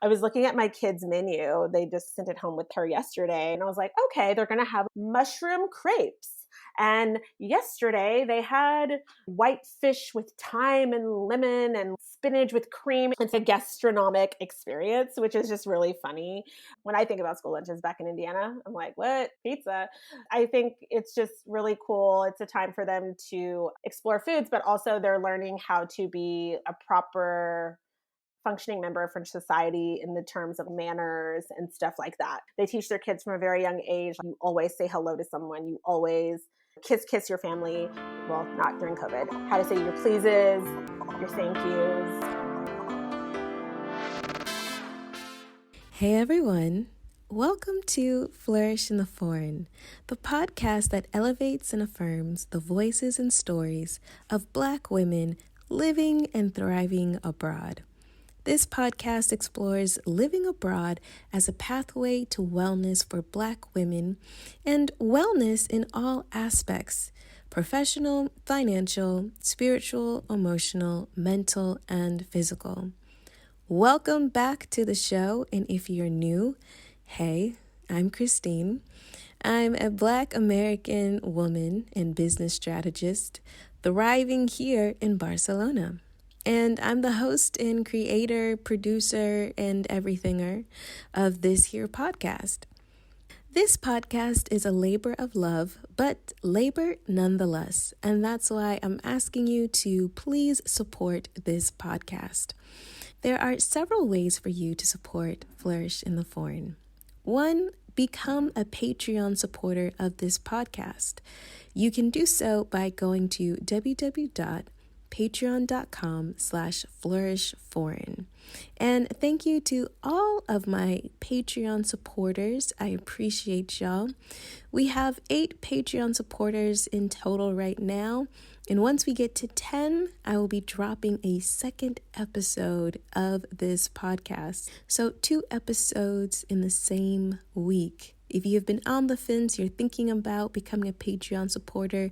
I was looking at my kids' menu. They just sent it home with her yesterday. And I was like, okay, they're going to have mushroom crepes. And yesterday they had white fish with thyme and lemon and spinach with cream. It's a gastronomic experience, which is just really funny. When I think about school lunches back in Indiana, I'm like, what? Pizza? I think it's just really cool. It's a time for them to explore foods, but also they're learning how to be a proper functioning member of French society in the terms of manners and stuff like that. They teach their kids from a very young age. You always say hello to someone. You always kiss your family. Well, not during COVID. How to say your pleases, your thank yous. Hey everyone. Welcome to Flourish in the Foreign, the podcast that elevates and affirms the voices and stories of Black women living and thriving abroad. This podcast explores living abroad as a pathway to wellness for Black women and wellness in all aspects: professional, financial, spiritual, emotional, mental, and physical. Welcome back to the show, and if you're new, hey, I'm Christine. I'm a Black American woman and business strategist thriving here in Barcelona. And I'm the host and creator, producer, and everythinger of this here podcast. This podcast is a labor of love, but labor nonetheless. And that's why I'm asking you to please support this podcast. There are several ways for you to support Flourish in the Foreign. One, become a Patreon supporter of this podcast. You can do so by going to www.patreon.com/flourishforeign. And thank you to all of my Patreon supporters. I appreciate y'all. We have 8 Patreon supporters in total right now. And once we get to 10, I will be dropping a second episode of this podcast. So 2 episodes in the same week. If you have been on the fence, you're thinking about becoming a Patreon supporter,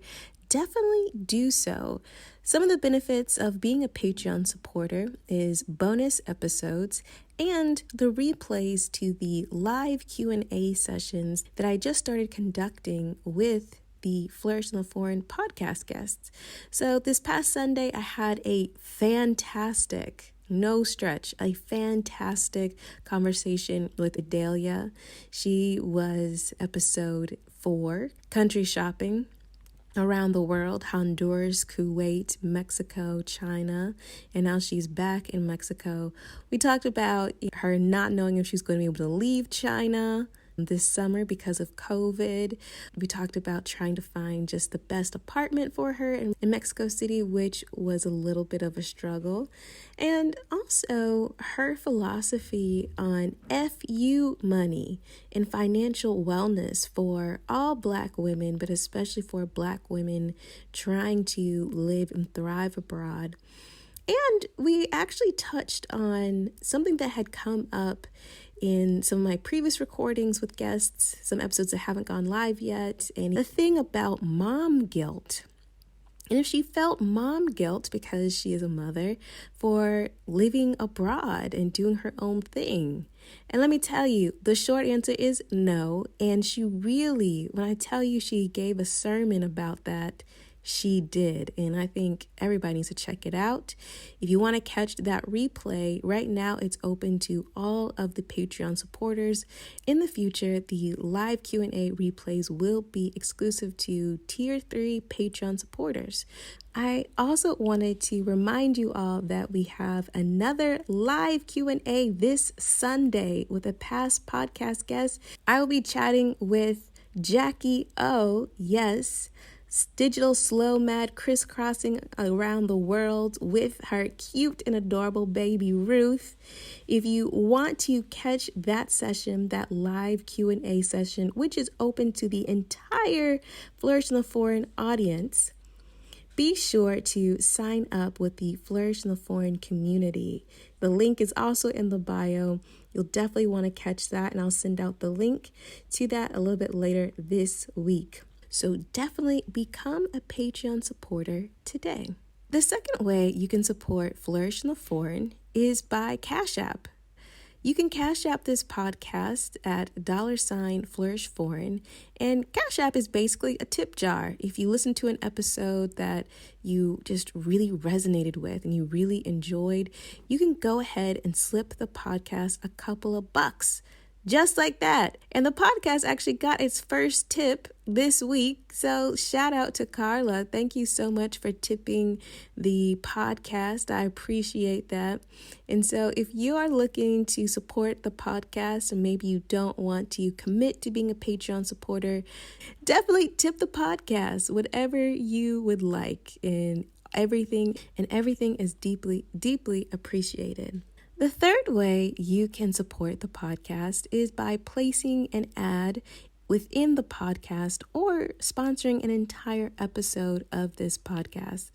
definitely do so. Some of the benefits of being a Patreon supporter is bonus episodes and the replays to the live Q&A sessions that I just started conducting with the Flourish in the Foreign podcast guests. So this past Sunday, I had a fantastic conversation with Adalia. She was episode 4, country shopping around the world: Honduras, Kuwait, Mexico, China, and now she's back in Mexico. We talked about her not knowing if she's going to be able to leave China this summer because of COVID. We talked about trying to find just the best apartment for her in Mexico City, which was a little bit of a struggle. And also her philosophy on FU money and financial wellness for all Black women, but especially for Black women trying to live and thrive abroad. And we actually touched on something that had come up in some of my previous recordings with guests, some episodes that haven't gone live yet, and the thing about mom guilt. And if she felt mom guilt because she is a mother for living abroad and doing her own thing. And let me tell you, the short answer is no. And she really, when I tell you she gave a sermon about that, she did. And I think everybody needs to check it out. If you want to catch that replay, right now it's open to all of the Patreon supporters. In the future, the live Q&A replays will be exclusive to Tier 3 Patreon supporters. I also wanted to remind you all that we have another live Q&A this Sunday with a past podcast guest. I will be chatting with Jackie O. Yes, digital slow mad crisscrossing around the world with her cute and adorable baby Ruth. If you want to catch that session, that live Q&A session, which is open to the entire Flourish in the Foreign audience, be sure to sign up with the Flourish in the Foreign community. The link is also in the bio. You'll definitely want to catch that, and I'll send out the link to that a little bit later this week. So definitely become a Patreon supporter today. The second way you can support Flourish in the Foreign is by Cash App. You can Cash App this podcast at $Flourish Foreign. And Cash App is basically a tip jar. If you listen to an episode that you just really resonated with and you really enjoyed, you can go ahead and slip the podcast a couple of bucks. Just like that. And the podcast actually got its first tip this week. So shout out to Carla. Thank you so much for tipping the podcast. I appreciate that. And so if you are looking to support the podcast and maybe you don't want to commit to being a Patreon supporter, definitely tip the podcast, whatever you would like. And everything is deeply, deeply appreciated. The third way you can support the podcast is by placing an ad within the podcast or sponsoring an entire episode of this podcast.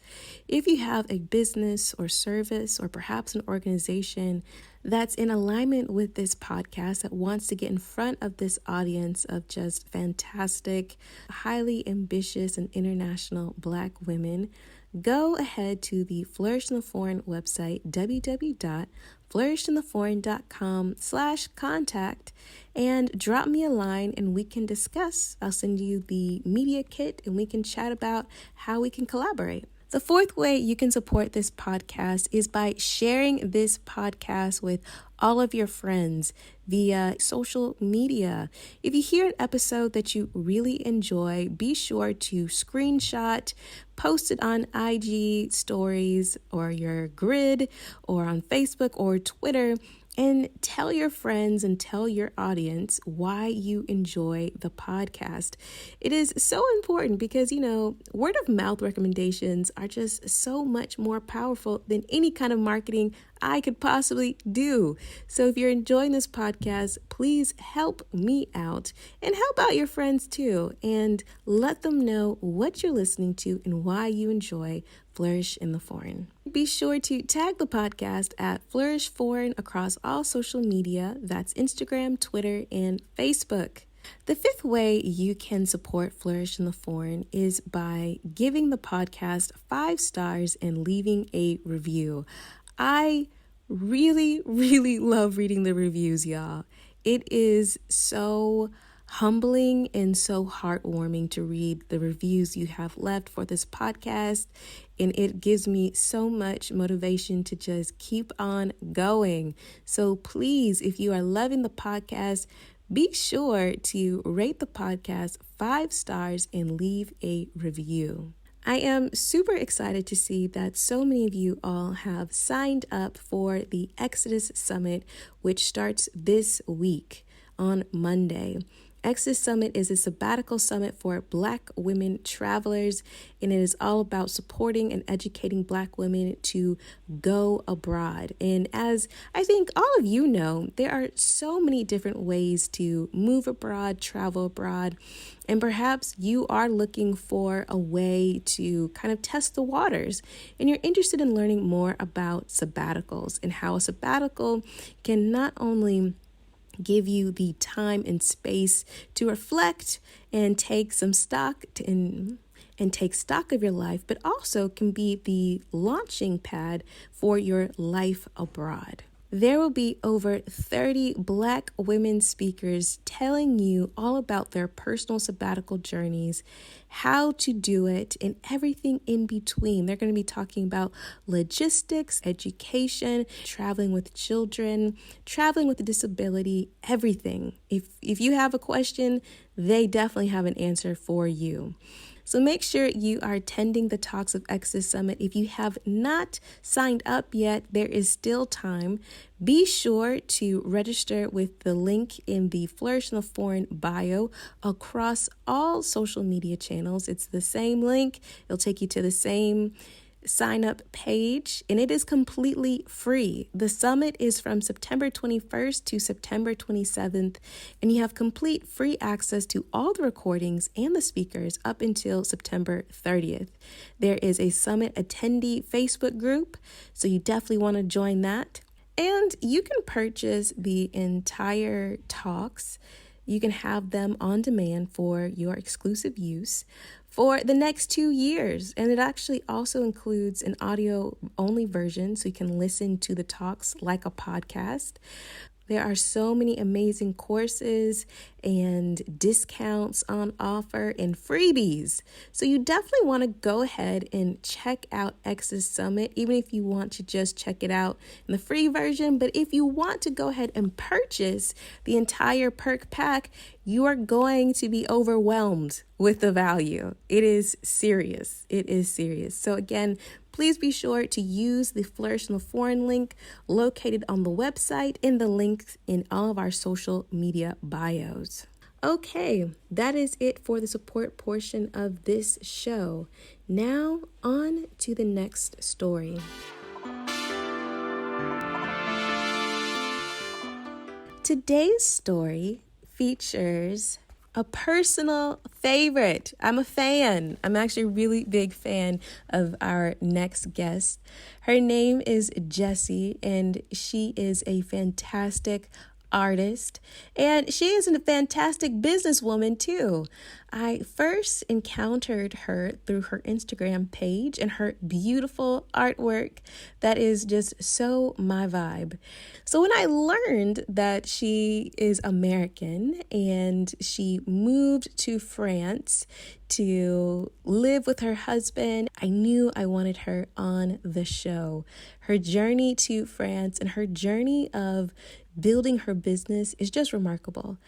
If you have a business or service or perhaps an organization that's in alignment with this podcast that wants to get in front of this audience of just fantastic, highly ambitious and international Black women, go ahead to the Flourish in the Foreign website, www.flourishintheforeign.com/contact, and drop me a line and we can discuss. I'll send you the media kit and we can chat about how we can collaborate. The fourth way you can support this podcast is by sharing this podcast with all of your friends via social media. If you hear an episode that you really enjoy, be sure to screenshot, post it on IG stories or your grid or on Facebook or Twitter, and tell your friends and tell your audience why you enjoy the podcast. It is so important because, word of mouth recommendations are just so much more powerful than any kind of marketing I could possibly do. So if you're enjoying this podcast, please help me out and help out your friends too, and let them know what you're listening to and why you enjoy Flourish in the Foreign. Be sure to tag the podcast at Flourish Foreign across all social media. That's Instagram, Twitter, and Facebook. The fifth way you can support Flourish in the Foreign is by giving the podcast 5 stars and leaving a review. I really, really love reading the reviews, y'all. It is so humbling and so heartwarming to read the reviews you have left for this podcast, and it gives me so much motivation to just keep on going. So please, if you are loving the podcast, be sure to rate the podcast 5 stars and leave a review. I am super excited to see that so many of you all have signed up for the Exodus Summit, which starts this week on Monday. Exodus Summit is a sabbatical summit for Black women travelers, and it is all about supporting and educating Black women to go abroad. And as I think all of you know, there are so many different ways to move abroad, travel abroad, and perhaps you are looking for a way to kind of test the waters, and you're interested in learning more about sabbaticals and how a sabbatical can not only give you the time and space to reflect and take some stock and take stock of your life, but also can be the launching pad for your life abroad. There will be over 30 Black women speakers telling you all about their personal sabbatical journeys, how to do it, and everything in between. They're going to be talking about logistics, education, traveling with children, traveling with a disability, everything. If you have a question, they definitely have an answer for you. So make sure you are attending the talks of Exodus Summit. If you have not signed up yet, there is still time. Be sure to register with the link in the Flourish in the Foreign bio across all social media channels. It's the same link. It'll take you to the same sign up page, and it is completely free. The summit is from September 21st to September 27th, and you have complete free access to all the recordings and the speakers up until September 30th. There is a summit attendee Facebook group, so you definitely want to join that. And you can purchase the entire talks. You can have them on demand for your exclusive use for the next 2 years. And it actually also includes an audio only version, so you can listen to the talks like a podcast. There are so many amazing courses and discounts on offer and freebies. So you definitely want to go ahead and check out X's Summit, even if you want to just check it out in the free version. But if you want to go ahead and purchase the entire perk pack, you are going to be overwhelmed with the value. It is serious. It is serious. So again, please be sure to use the Flourish in the Foreign link located on the website and the links in all of our social media bios. Okay, that is it for the support portion of this show. Now on to the next story. Today's story features a personal favorite. I'm a fan. I'm actually a really big fan of our next guest. Her name is Jessi, and she is a fantastic artist, and she is a fantastic businesswoman too. I first encountered her through her Instagram page and her beautiful artwork that is just so my vibe. So when I learned that she is American and she moved to France to live with her husband, I knew I wanted her on the show. Her journey to France and her journey of building her business is just remarkable.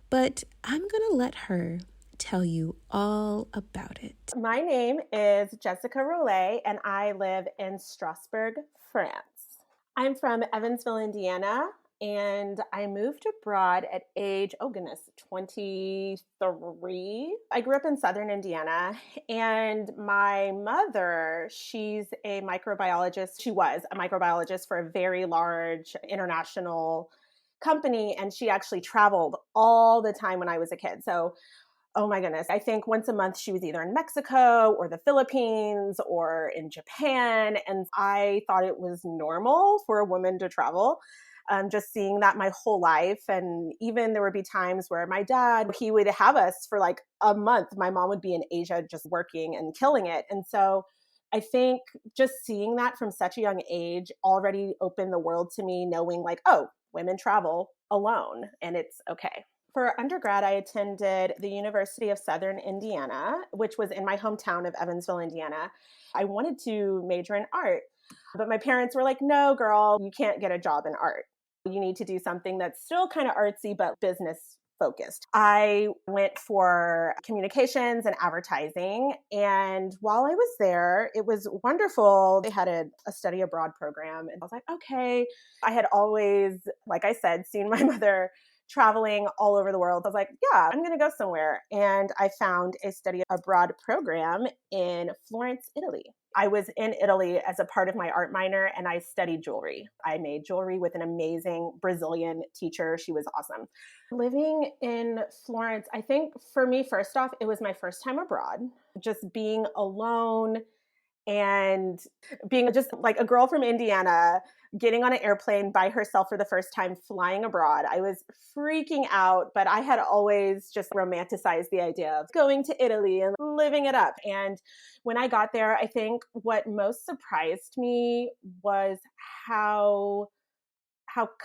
But I'm going to let her tell you all about it. My name is Jessica Raulet, and I live in Strasbourg, France. I'm from Evansville, Indiana, and I moved abroad at age, 23. I grew up in Southern Indiana, and my mother, she's a microbiologist. She was a microbiologist for a very large international company, and she actually traveled all the time when I was a kid. So oh my goodness. I think once a month she was either in Mexico or the Philippines or in Japan. And I thought it was normal for a woman to travel. Just seeing that my whole life. And even there would be times where my dad, he would have us for like a month. My mom would be in Asia just working and killing it. And so I think just seeing that from such a young age already opened the world to me, knowing like, oh, women travel alone and it's okay. For undergrad, I attended the University of Southern Indiana, which was in my hometown of Evansville, Indiana. I wanted to major in art, but my parents were like, no, girl, you can't get a job in art. You need to do something that's still kind of artsy, but business focused. I went for communications and advertising. And while I was there, it was wonderful. They had a study abroad program. And I was like, okay. I had always, like I said, seen my mother traveling all over the world. I was like, yeah, I'm going to go somewhere. And I found a study abroad program in Florence, Italy. I was in Italy as a part of my art minor, and I studied jewelry. I made jewelry with an amazing Brazilian teacher. She was awesome. Living in Florence, I think for me, first off, it was my first time abroad. Just being alone and being just like a girl from Indiana, getting on an airplane by herself for the first time, flying abroad. I was freaking out, but I had always just romanticized the idea of going to Italy and living it up. And when I got there, I think what most surprised me was how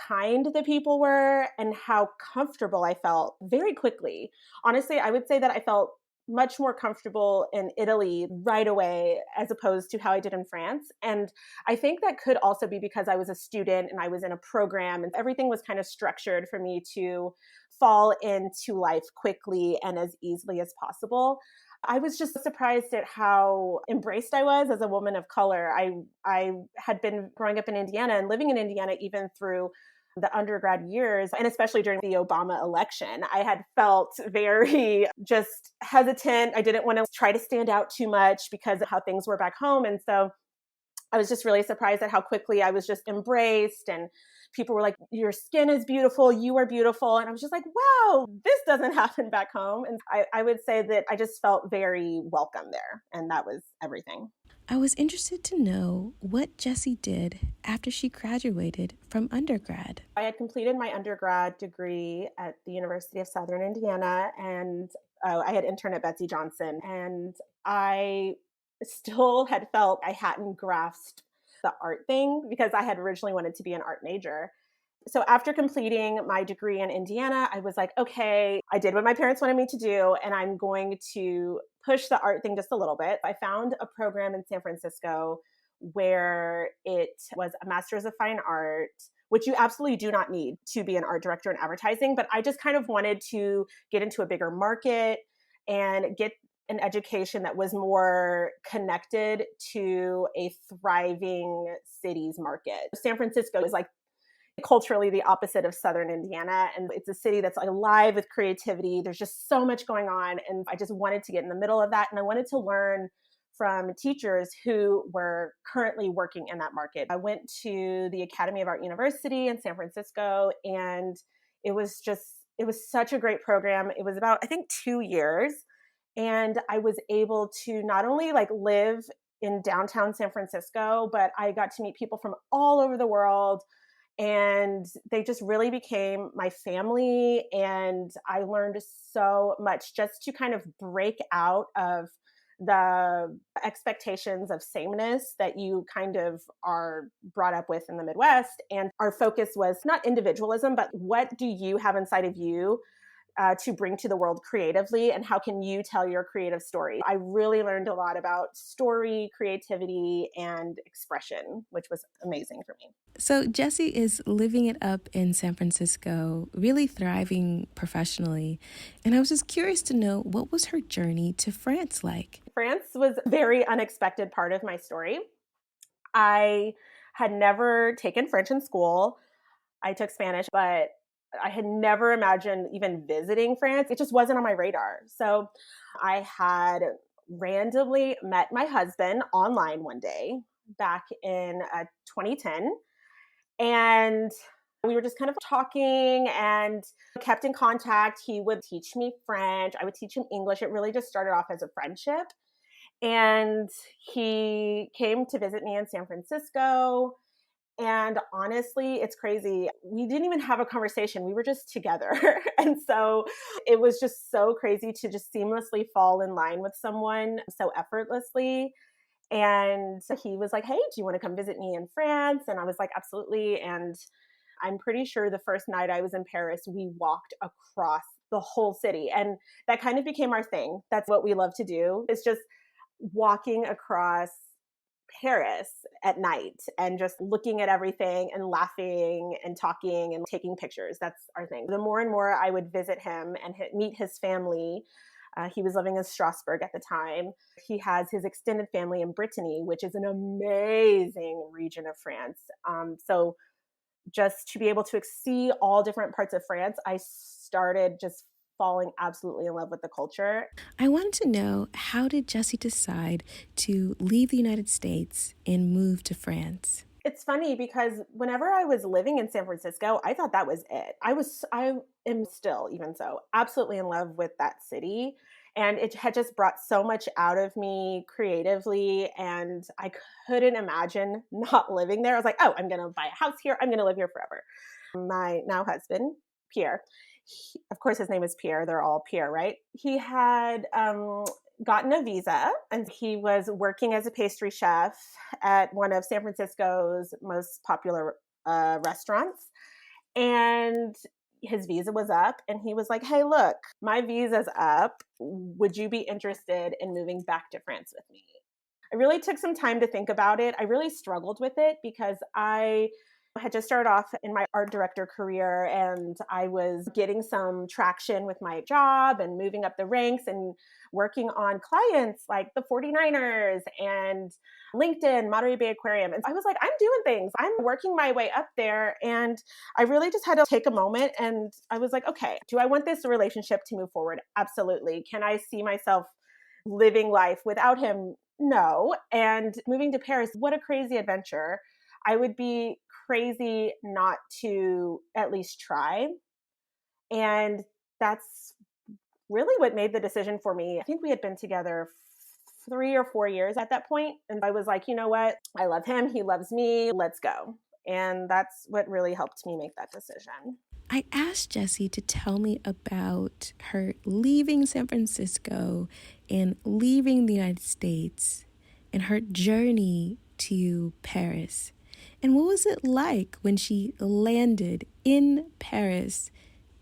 kind the people were and how comfortable I felt very quickly. Honestly, I would say that I felt much more comfortable in Italy right away as opposed to how I did in France. And I think that could also be because I was a student and I was in a program and everything was kind of structured for me to fall into life quickly and as easily as possible. I was just surprised at how embraced I was as a woman of color. I had been growing up in Indiana and living in Indiana even through the undergrad years, and especially during the Obama election. I had felt very just hesitant. I didn't want to try to stand out too much because of how things were back home. And so I was just really surprised at how quickly I was just embraced, and people were like, your skin is beautiful, you are beautiful. And I was just like, wow, this doesn't happen back home. And I would say that I just felt very welcome there. And that was everything. I was interested to know what Jessi did after she graduated from undergrad. I had completed my undergrad degree at the University of Southern Indiana, and I had interned at Betsy Johnson. And I still had felt I hadn't grasped the art thing because I had originally wanted to be an art major. So after completing my degree in Indiana, I was like, okay, I did what my parents wanted me to do, and I'm going to push the art thing just a little bit. I found a program in San Francisco where it was a master's of fine art, which you absolutely do not need to be an art director in advertising. But I just kind of wanted to get into a bigger market and get an education that was more connected to a thriving city's market. San Francisco is like culturally the opposite of Southern Indiana. And it's a city that's alive with creativity. There's just so much going on. And I just wanted to get in the middle of that. And I wanted to learn from teachers who were currently working in that market. I went to the Academy of Art University in San Francisco, and it was such a great program. It was about, I think, 2 years. And I was able to not only like live in downtown San Francisco, but I got to meet people from all over the world, and they just really became my family. And I learned so much just to kind of break out of the expectations of sameness that you kind of are brought up with in the Midwest. And our focus was not individualism, but what do you have inside of you to bring to the world creatively, and how can you tell your creative story? I really learned a lot about story, creativity, and expression, which was amazing for me. So Jessi is living it up in San Francisco, really thriving professionally. And I was just curious to know, what was her journey to France like? France was a very unexpected part of my story. I had never taken French in school. I took Spanish, but I had never imagined even visiting France. It just wasn't on my radar. So I had randomly met my husband online one day back in 2010. And we were just kind of talking and kept in contact. He would teach me French. I would teach him English. It really just started off as a friendship. And he came to visit me in San Francisco. And honestly, it's crazy. We didn't even have a conversation. We were just together. And so it was just so crazy to just seamlessly fall in line with someone so effortlessly. And he was like, hey, do you want to come visit me in France? And I was like, absolutely. And I'm pretty sure the first night I was in Paris, we walked across the whole city. And that kind of became our thing. That's what we love to do. It's just walking across Paris at night and just looking at everything and laughing and talking and taking pictures. That's our thing. The more and more I would visit him and meet his family, he was living in Strasbourg at the time. He has his extended family in Brittany, which is an amazing region of France. So just to be able to see all different parts of France, I started just falling absolutely in love with the culture. I wanted to know, how did Jessi decide to leave the United States and move to France? It's funny because whenever I was living in San Francisco, I thought that was it. I am still, even so, absolutely in love with that city. And it had just brought so much out of me creatively. And I couldn't imagine not living there. I was like, oh, I'm going to buy a house here. I'm going to live here forever. My now husband, Pierre, of course, his name is Pierre. They're all Pierre, right? He had gotten a visa, and he was working as a pastry chef at one of San Francisco's most popular restaurants. And his visa was up, and he was like, hey, look, my visa's up. Would you be interested in moving back to France with me? I really took some time to think about it. I really struggled with it because I had just started off in my art director career, and I was getting some traction with my job and moving up the ranks and working on clients like the 49ers and LinkedIn, Monterey Bay Aquarium. And I was like, I'm doing things. I'm working my way up there. And I really just had to take a moment, and I was like, okay, do I want this relationship to move forward? Absolutely. Can I see myself living life without him? No. And moving to Paris, what a crazy adventure. I would be crazy not to at least try. And that's really what made the decision for me. I think we had been together 3 or 4 years at that point. And I was like, you know what? I love him. He loves me. Let's go. And that's what really helped me make that decision. I asked Jessi to tell me about her leaving San Francisco and leaving the United States and her journey to Paris. And what was it like when she landed in Paris,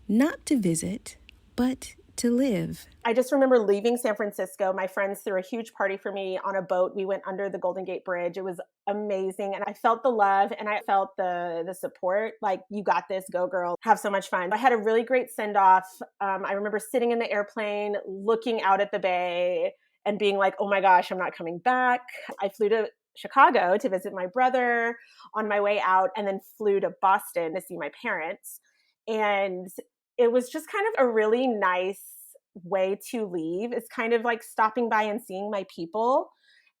not to visit, but to live? I just remember leaving San Francisco. My friends threw a huge party for me on a boat. We went under the Golden Gate Bridge. It was amazing. And I felt the love and I felt the support. Like, you got this, go girl, have so much fun. I had a really great send off. I remember sitting in the airplane, looking out at the bay and being like, oh my gosh, I'm not coming back. I flew to Chicago to visit my brother on my way out, and then flew to Boston to see my parents. And it was just kind of a really nice way to leave. It's kind of like stopping by and seeing my people.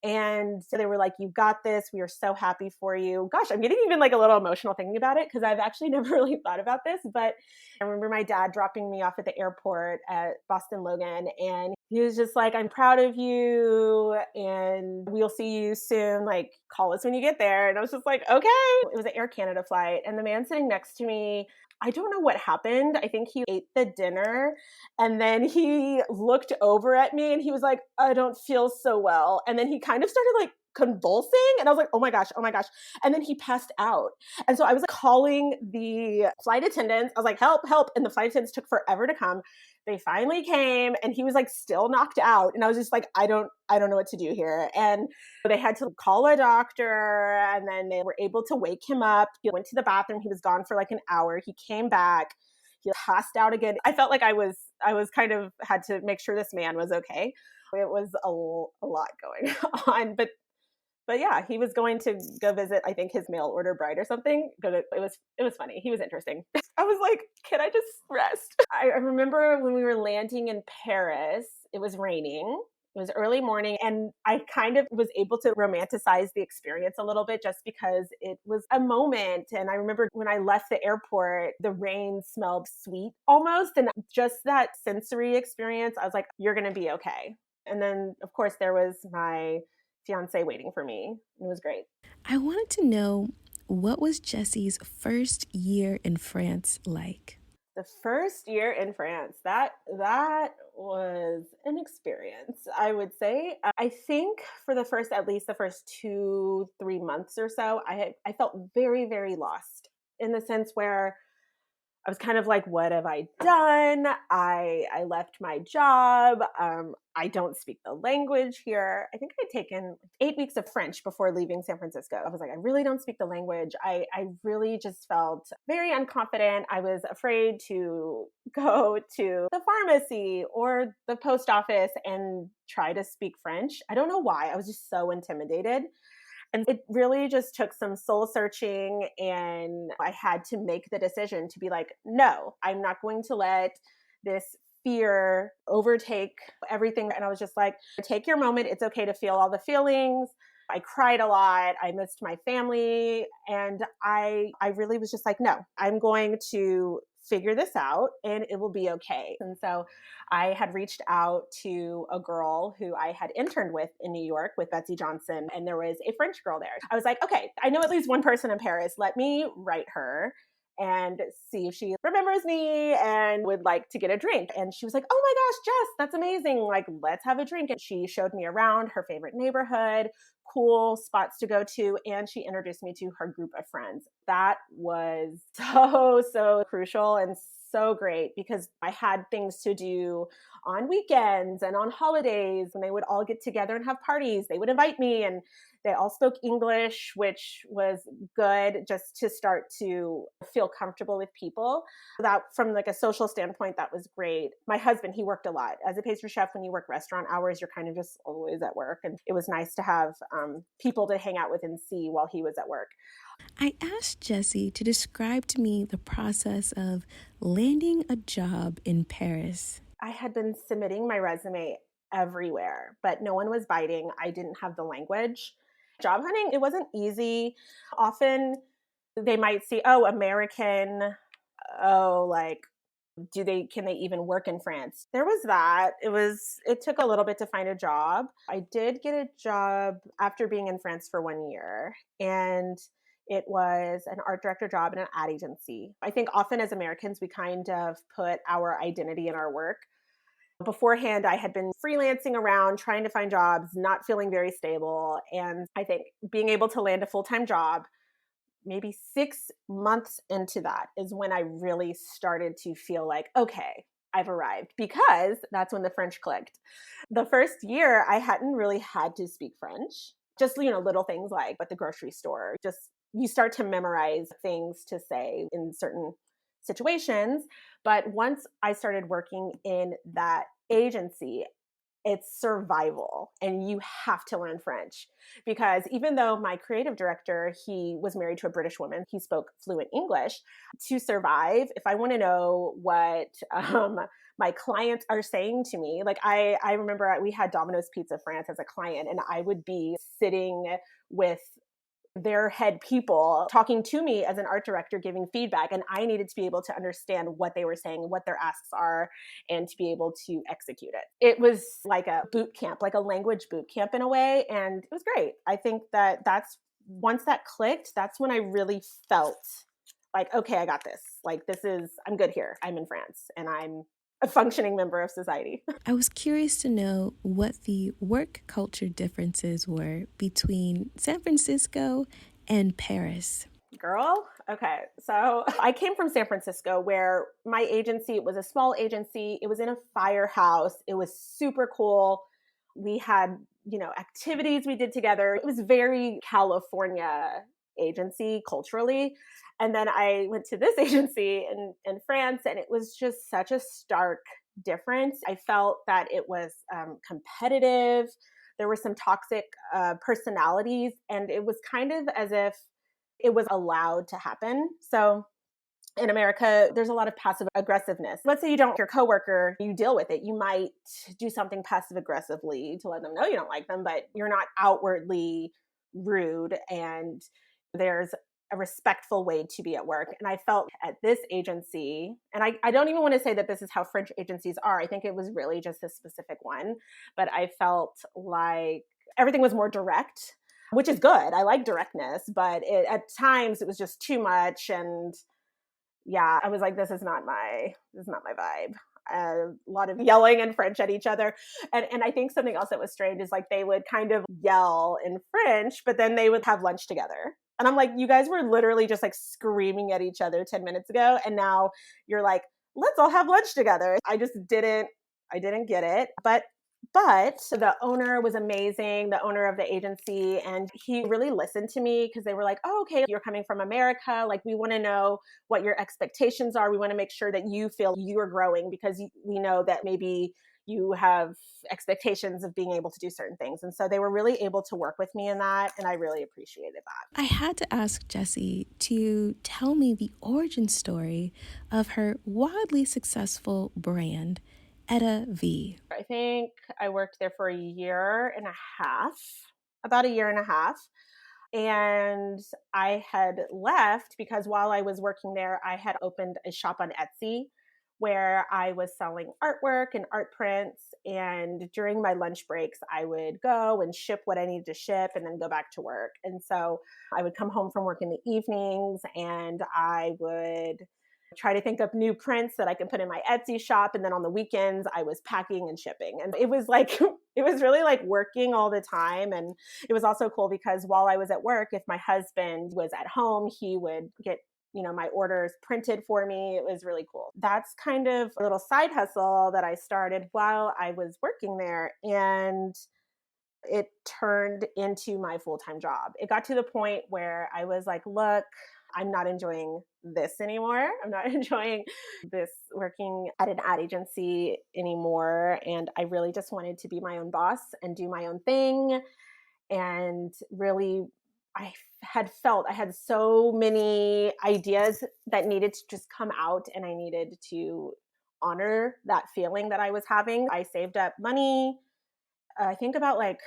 And so they were like, you got this. We are so happy for you. Gosh, I'm getting even like a little emotional thinking about it because I've actually never really thought about this. But I remember my dad dropping me off at the airport at Boston Logan. And he was just like, I'm proud of you and we'll see you soon. Like, call us when you get there. And I was just like, okay. It was an Air Canada flight. And the man sitting next to me, I don't know what happened. I think he ate the dinner and then he looked over at me and he was like, I don't feel so well. And then he kind of started like convulsing. And I was like, oh my gosh, oh my gosh. And then he passed out. And so I was like calling the flight attendants. I was like, help, help. And the flight attendants took forever to come. They finally came and he was like still knocked out. And I was just like, I don't know what to do here. And they had to call a doctor and then they were able to wake him up. He went to the bathroom. He was gone for like an hour. He came back. He passed out again. I felt like I was kind of had to make sure this man was okay. It was a lot going on, but yeah, he was going to go visit, I think, his mail order bride or something. But it was funny. He was interesting. I was like, can I just rest? I remember when we were landing in Paris, it was raining. It was early morning and I kind of was able to romanticize the experience a little bit just because it was a moment. And I remember when I left the airport, the rain smelled sweet almost. And just that sensory experience, I was like, you're going to be okay. And then, of course, there was my fiance waiting for me. It was great. I wanted to know, what was Jessi's first year in France like? The first year in France, that was an experience, I would say. I think for at least the first 2-3 months or so, I felt very, very lost in the sense where I was kind of like, what have I done? I left my job. I don't speak the language here. I think I'd taken 8 weeks of French before leaving San Francisco. I was like, I really don't speak the language. I really just felt very unconfident. I was afraid to go to the pharmacy or the post office and try to speak French. I don't know why. I was just so intimidated. And it really just took some soul searching. And I had to make the decision to be like, no, I'm not going to let this fear overtake everything. And I was just like, take your moment. It's okay to feel all the feelings. I cried a lot. I missed my family. And I really was just like, no, I'm going to figure this out and it will be okay. And so I had reached out to a girl who I had interned with in New York with Betsy Johnson, and there was a French girl there. I was like, okay, I know at least one person in Paris. Let me write her and see if she remembers me and would like to get a drink. And she was like, oh my gosh, Jess, that's amazing. Like, let's have a drink. And she showed me around her favorite neighborhood, cool spots to go to, and she introduced me to her group of friends. That was so crucial and so great because I had things to do on weekends and on holidays, and they would all get together and have parties. They would invite me, and they all spoke English, which was good just to start to feel comfortable with people. That from like a social standpoint, that was great. My husband, he worked a lot. As a pastry chef, when you work restaurant hours, you're kind of just always at work. And it was nice to have people to hang out with and see while he was at work. I asked Jessi to describe to me the process of landing a job in Paris. I had been submitting my resume everywhere, but no one was biting. I didn't have the language. Job hunting, it wasn't easy. Often they might see, oh, American, oh, like, can they even work in France? There was that. It took a little bit to find a job. I did get a job after being in France for 1 year, and it was an art director job in an ad agency. I think often as Americans, we kind of put our identity in our work. Beforehand, I had been freelancing around, trying to find jobs, not feeling very stable. And I think being able to land a full-time job maybe 6 months into that is when I really started to feel like, okay, I've arrived, because that's when the French clicked. The first year, I hadn't really had to speak French. Just, little things like at the grocery store, just you start to memorize things to say in certain situations. But once I started working in that agency, it's survival and you have to learn French, because even though my creative director, he was married to a British woman, he spoke fluent English. To survive, if I want to know what my clients are saying to me, like I remember we had Domino's Pizza France as a client, and I would be sitting with their head people talking to me as an art director, giving feedback, and I needed to be able to understand what they were saying, what their asks are, and to be able to execute it. It was like a boot camp, like a language boot camp in a way, and it was great. I think that's once that clicked, that's when I really felt like, okay, I got this. Like, I'm good here. I'm in France and I'm a functioning member of society. I was curious to know what the work culture differences were between San Francisco and Paris. Girl, okay. So I came from San Francisco, where my agency, it was a small agency. It was in a firehouse. It was super cool. We had, activities we did together. It was very California agency culturally. And then I went to this agency in France, and it was just such a stark difference. I felt that it was competitive. There were some toxic personalities, and it was kind of as if it was allowed to happen. So in America, there's a lot of passive aggressiveness. Let's say you don't like your coworker, you deal with it. You might do something passive aggressively to let them know you don't like them, but you're not outwardly rude, and there's a respectful way to be at work. And I felt at this agency, and I don't even want to say that this is how French agencies are. I think it was really just this specific one, but I felt like everything was more direct, which is good. I like directness, but at times it was just too much. And yeah, I was like, this is not my vibe. A lot of yelling in French at each other. And I think something else that was strange is like they would kind of yell in French, but then they would have lunch together. And I'm like, you guys were literally just like screaming at each other 10 minutes ago. And now you're like, let's all have lunch together. I didn't get it. But the owner was amazing, the owner of the agency, and he really listened to me, because they were like, oh, okay, you're coming from America. Like, we want to know what your expectations are. We want to make sure that you feel you're growing, because we know that maybe you have expectations of being able to do certain things. And so they were really able to work with me in that, and I really appreciated that. I had to ask Jessi to tell me the origin story of her wildly successful brand, EttaVee. I think I worked there for a year and a half, about a year and a half. And I had left because while I was working there, I had opened a shop on Etsy where I was selling artwork and art prints. And during my lunch breaks, I would go and ship what I needed to ship and then go back to work. And so I would come home from work in the evenings, and I would try to think of new prints that I can put in my Etsy shop. And then on the weekends, I was packing and shipping. And it was like, it was really like working all the time. And it was also cool because while I was at work, if my husband was at home, he would get my orders printed for me. It was really cool. That's kind of a little side hustle that I started while I was working there. And it turned into my full-time job. It got to the point where I was like, look, I'm not enjoying this anymore. I'm not enjoying this working at an ad agency anymore. And I really just wanted to be my own boss and do my own thing. And really, I had felt I had so many ideas that needed to just come out, and I needed to honor that feeling that I was having. I saved up money, I think about like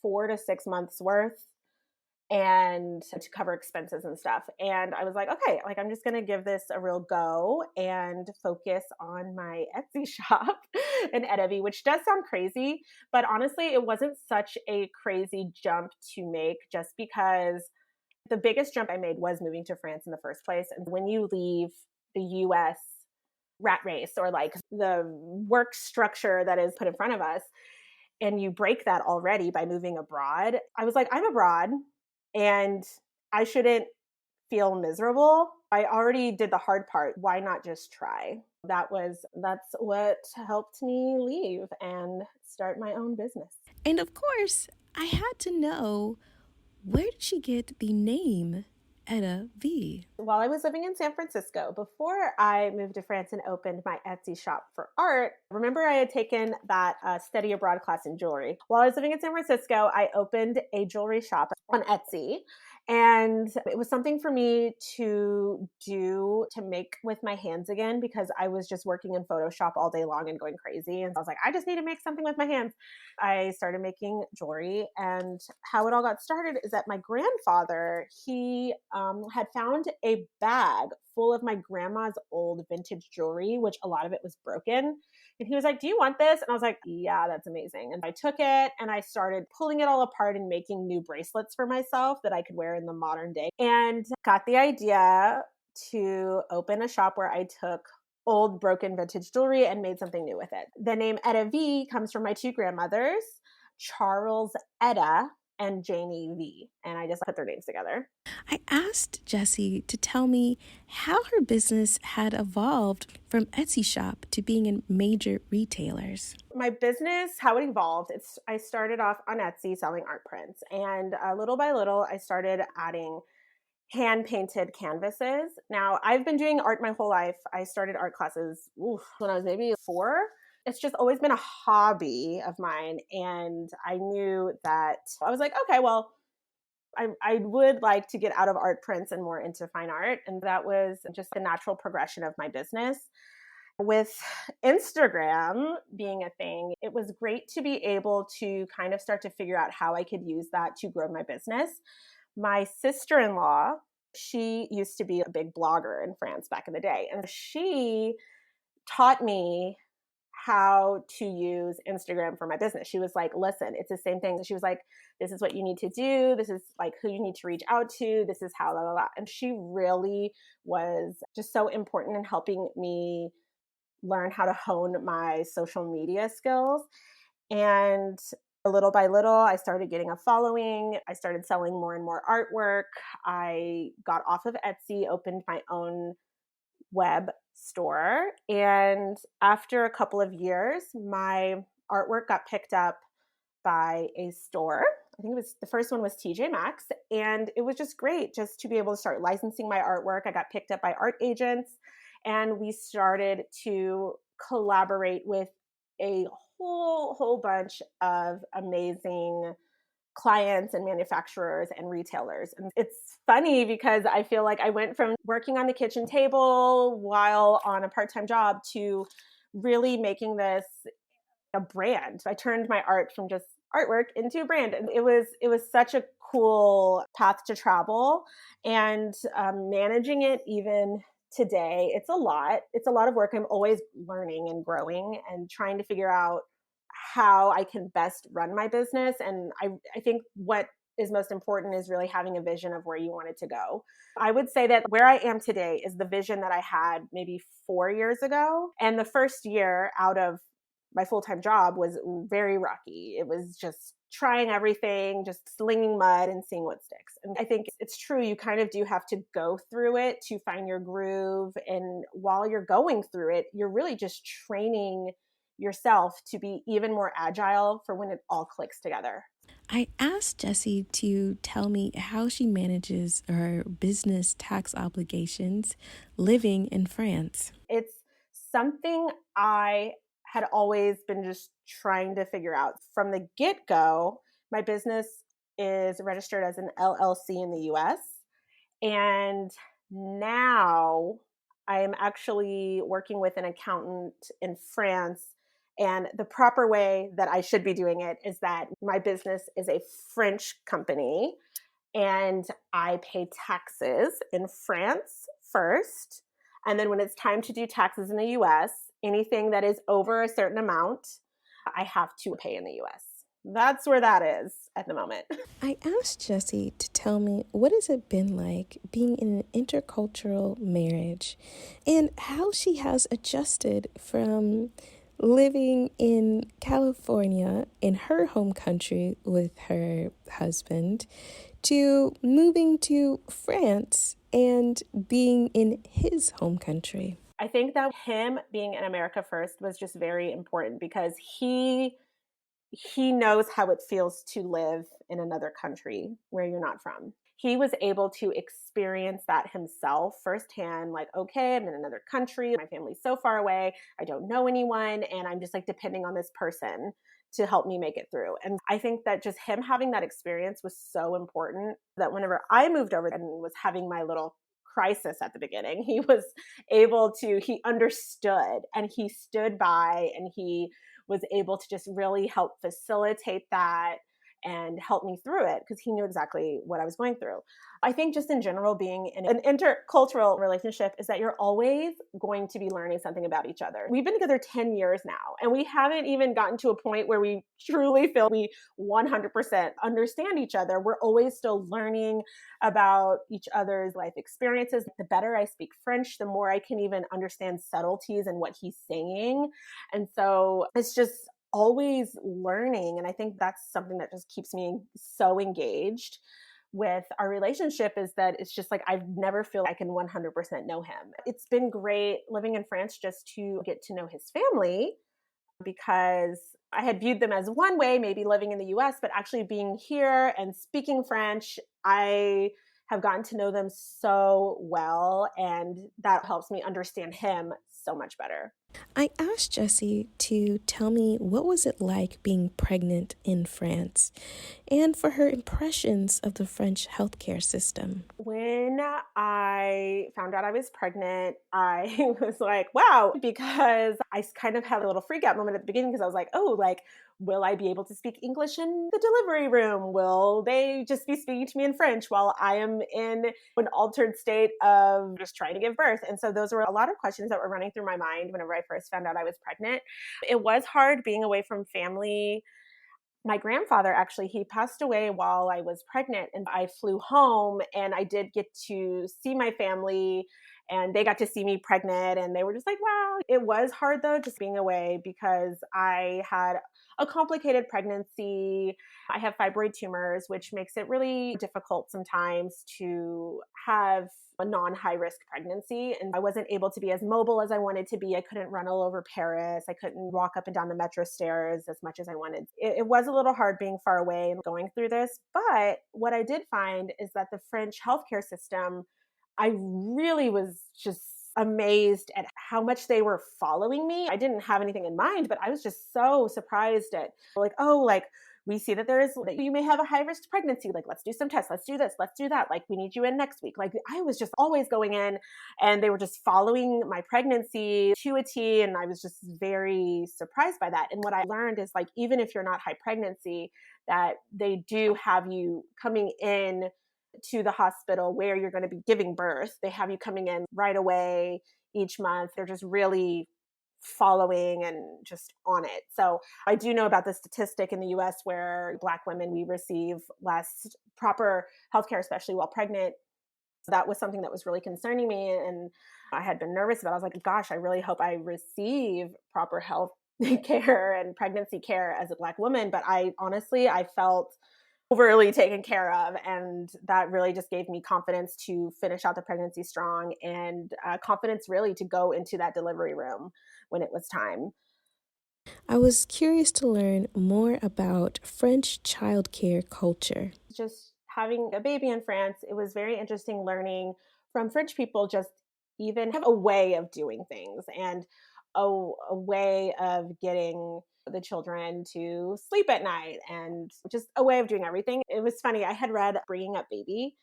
4 to 6 months worth, and to cover expenses and stuff. And I was like, okay, like I'm just going to give this a real go and focus on my Etsy shop in EttaVee, which does sound crazy, but honestly, it wasn't such a crazy jump to make, just because the biggest jump I made was moving to France in the first place. And when you leave the US rat race, or like the work structure that is put in front of us, and you break that already by moving abroad, I was like, I'm abroad and I shouldn't feel miserable. I already did the hard part. Why not just try? That's what helped me leave and start my own business. And of course, I had to know, where did she get the name EttaVee? While I was living in San Francisco, before I moved to France and opened my Etsy shop for art, remember I had taken that study abroad class in jewelry. While I was living in San Francisco, I opened a jewelry shop on Etsy. And it was something for me to do to make with my hands again, because I was just working in Photoshop all day long and going crazy. And I was like, I just need to make something with my hands. I started making jewelry, and how it all got started is that my grandfather, he had found a bag full of my grandma's old vintage jewelry, which a lot of it was broken. And he was like, do you want this? And I was like, yeah, that's amazing. And I took it and I started pulling it all apart and making new bracelets for myself that I could wear in the modern day, and got the idea to open a shop where I took old broken vintage jewelry and made something new with it. The name EttaVee comes from my two grandmothers, Charles Etta and Janie V. And I just put their names together. I asked Jessi to tell me how her business had evolved from Etsy shop to being in major retailers. My business, how it evolved, I started off on Etsy selling art prints. And little by little, I started adding hand-painted canvases. Now, I've been doing art my whole life. I started art classes when I was maybe 4. It's just always been a hobby of mine. And I knew that I was like, okay, well, I would like to get out of art prints and more into fine art. And that was just the natural progression of my business. With Instagram being a thing, it was great to be able to kind of start to figure out how I could use that to grow my business. My sister-in-law, she used to be a big blogger in France back in the day. And she taught me how to use Instagram for my business. She was like, listen, it's the same thing. She was like, this is what you need to do. This is like who you need to reach out to. This is how, la, la, la. And she really was just so important in helping me learn how to hone my social media skills. And little by little, I started getting a following. I started selling more and more artwork. I got off of Etsy, opened my own web store. And after a couple of years, my artwork got picked up by a store. I think the first one was TJ Maxx. And it was just great just to be able to start licensing my artwork. I got picked up by art agents, and we started to collaborate with a whole bunch of amazing clients and manufacturers and retailers. And it's funny because I feel like I went from working on the kitchen table while on a part-time job to really making this a brand. I turned my art from just artwork into a brand. And it was such a cool path to travel, and managing it even today, it's a lot of work. I'm always learning and growing and trying to figure out how I can best run my business. And I think what is most important is really having a vision of where you want it to go. I would say that where I am today is the vision that I had maybe 4 years ago. And the first year out of my full-time job was very rocky. It was just trying everything, just slinging mud and seeing what sticks. And I think it's true. You kind of do have to go through it to find your groove. And while you're going through it, you're really just training yourself to be even more agile for when it all clicks together. I asked Jessi to tell me how she manages her business tax obligations living in France. It's something I had always been just trying to figure out. From the get-go, my business is registered as an LLC in the US. And now I am actually working with an accountant in France. And the proper way that I should be doing it is that my business is a French company, and I pay taxes in France first. And then when it's time to do taxes in the US, anything that is over a certain amount, I have to pay in the US. That's where that is at the moment. I asked Jessi to tell me, what has it been like being in an intercultural marriage, and how she has adjusted from living in California, in her home country with her husband, to moving to France and being in his home country. I think that him being in America first was just very important because he knows how it feels to live in another country where you're not from. He was able to experience that himself firsthand, like, okay, I'm in another country, my family's so far away, I don't know anyone, and I'm just like depending on this person to help me make it through. And I think that just him having that experience was so important that whenever I moved over and was having my little crisis at the beginning, he was able to, he understood and he stood by and he was able to just really help facilitate that and help me through it because he knew exactly what I was going through. I think just in general, being in an intercultural relationship is that you're always going to be learning something about each other. We've been together 10 years now, and we haven't even gotten to a point where we truly feel we 100% understand each other. We're always still learning about each other's life experiences. The better I speak French, the more I can even understand subtleties in what he's saying. And so it's just always learning. And I think that's something that just keeps me so engaged with our relationship, is that it's just like I've never feel I can 100% know him. It's been great living in France just to get to know his family, because I had viewed them as one way, maybe living in the US, but actually being here and speaking French, I have gotten to know them so well, and that helps me understand him so much better. I asked Jessi to tell me what was it like being pregnant in France and for her impressions of the French healthcare system. When I found out I was pregnant, I was like, wow, because I kind of had a little freak out moment at the beginning because I was like, oh, like, will I be able to speak English in the delivery room? Will they just be speaking to me in French while I am in an altered state of just trying to give birth? And so those were a lot of questions that were running through my mind whenever I first found out I was pregnant. It was hard being away from family. My grandfather, actually, he passed away while I was pregnant, and I flew home and I did get to see my family, and they got to see me pregnant, and they were just like, wow. It was hard though, just being away, because I had a complicated pregnancy. I have fibroid tumors, which makes it really difficult sometimes to have a non-high risk pregnancy. And I wasn't able to be as mobile as I wanted to be. I couldn't run all over Paris. I couldn't walk up and down the metro stairs as much as I wanted. It was a little hard being far away and going through this. But what I did find is that the French healthcare system, I really was just amazed at how much they were following me. I didn't have anything in mind, but I was just so surprised at, like, oh, like, we see that that you may have a high risk pregnancy. Like, let's do some tests. Let's do this. Let's do that. Like, we need you in next week. Like, I was just always going in, and they were just following my pregnancy to a T. And I was just very surprised by that. And what I learned is, like, even if you're not high pregnancy, that they do have you coming in to the hospital where you're going to be giving birth. They have you coming in right away each month. They're just really following and just on it. So I do know about the statistic in the US where Black women, we receive less proper healthcare, especially while pregnant. That was something that was really concerning me. And I had been nervous about it. I was like, gosh, I really hope I receive proper health care and pregnancy care as a Black woman. But I felt overly taken care of, and that really just gave me confidence to finish out the pregnancy strong, and confidence really to go into that delivery room when it was time. I was curious to learn more about French childcare culture. Just having a baby in France, it was very interesting learning from French people, just even have a way of doing things, and a way of getting the children to sleep at night, and just a way of doing everything. It was funny. I had read Bringing Up Baby,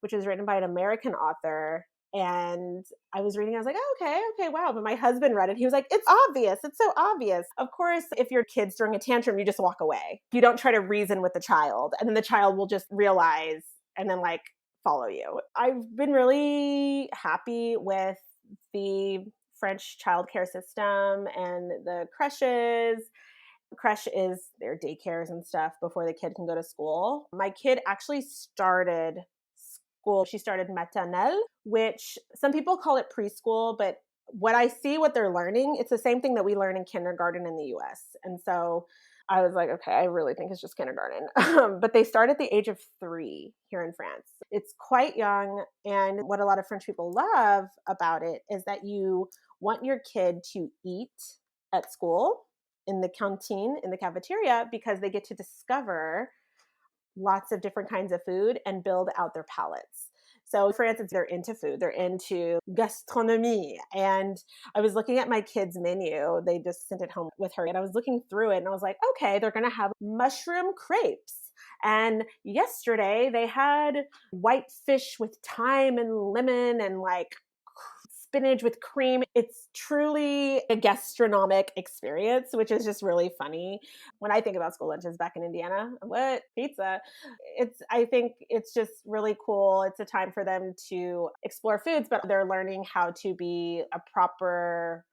which was written by an American author. And I was reading, I was like, oh, okay, wow. But my husband read it. He was like, it's obvious. It's so obvious. Of course, if your kid's throwing a tantrum, you just walk away. You don't try to reason with the child. And then the child will just realize and then, like, follow you. I've been really happy with the French childcare system and the creches. Creche is their daycares and stuff before the kid can go to school. My kid actually started school. She started maternelle, which some people call it preschool, but what I see, what they're learning, it's the same thing that we learn in kindergarten in the US. And so I was like, okay, I really think it's just kindergarten. But they start at the age of 3 here in France. It's quite young. And what a lot of French people love about it is that you want your kid to eat at school in the canteen, in the cafeteria, because they get to discover lots of different kinds of food and build out their palates. So for instance, they're into food, they're into gastronomie. And I was looking at my kids' menu. They just sent it home with her. And I was looking through it and I was like, okay, they're going to have mushroom crepes. And yesterday they had white fish with thyme and lemon and like spinach with cream. It's truly a gastronomic experience, which is just really funny. When I think about school lunches back in Indiana, what? Pizza. I think it's just really cool. It's a time for them to explore foods, but they're learning how to be a proper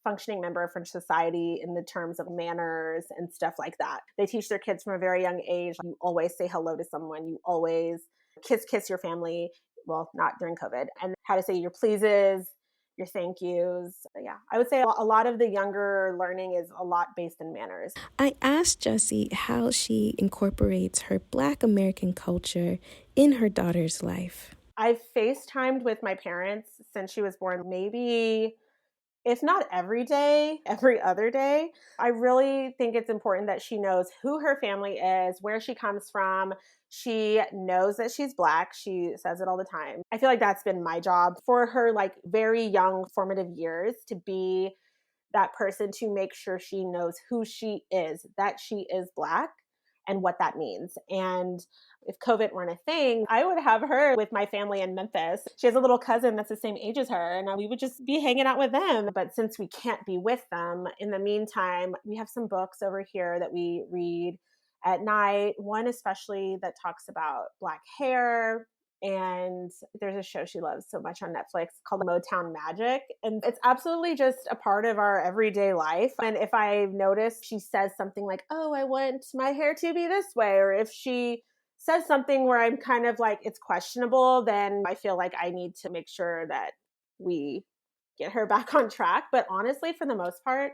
functioning member of French society in the terms of manners and stuff like that. They teach their kids from a very young age. You always say hello to someone. You always kiss your family. Well, not during COVID. And how to say your pleases, your thank yous. Yeah, I would say a lot of the younger learning is a lot based in manners. I asked Jessi how she incorporates her Black American culture in her daughter's life. I've FaceTimed with my parents since she was born, maybe if not every day, every other day. I really think it's important that she knows who her family is, where she comes from. She knows that she's Black. She says it all the time. I feel like that's been my job for her, like very young formative years, to be that person to make sure she knows who she is, that she is Black and what that means. And if COVID weren't a thing, I would have her with my family in Memphis. She has a little cousin that's the same age as her, and we would just be hanging out with them. But since we can't be with them, in the meantime, we have some books over here that we read at night. One especially that talks about Black hair. And there's a show she loves so much on Netflix called Motown Magic. And it's absolutely just a part of our everyday life. And if I notice she says something like, oh, I want my hair to be this way, or if she says something where I'm kind of like, it's questionable, then I feel like I need to make sure that we get her back on track. But honestly, for the most part,